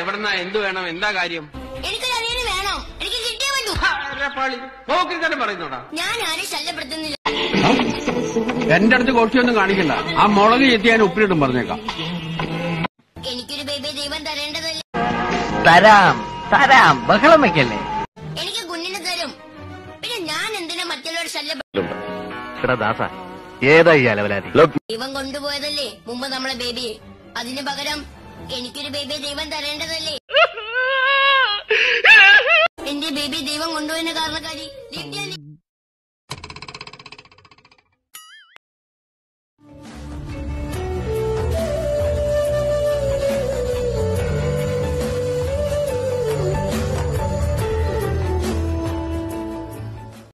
എവിടെന്നാ എന്ത് വേണം എന്താ കാര്യം? എനിക്കൊരു അനിയന് വേണം. എനിക്ക് കിട്ടിയേ പറ്റൂ. പോക്കിൽ തന്നെ പറയുന്നോടാ. ഞാൻ ആരെയും ശല്യപ്പെടുത്തുന്നില്ല. എന്റെ അടുത്ത് കുറച്ചൊന്നും കാണിക്കണ്ട. ആ മുളക് ചെത്തി ഞാൻ ഉപ്പിലിട്ടും പറഞ്ഞേക്കാം. എനിക്കൊരു ബേബി ദൈവം തരേണ്ടതല്ലേ? തരാം തരാം, ബഹളം വെക്കല്ലേ. എനിക്ക് കുഞ്ഞിനെ തരും. പിന്നെ ഞാൻ എന്തിനാ മറ്റുള്ളവർ ശല്യപ്പെടും? ദൈവം കൊണ്ടുപോയതല്ലേ മുമ്പ് നമ്മളെ ബേബിയെ. അതിനു പകരം എനിക്കൊരു ബേബി ദൈവം തരേണ്ടതല്ലേ? എന്റെ ബേബി ദൈവം കൊണ്ടുപോയതിന് കാരണക്കാരി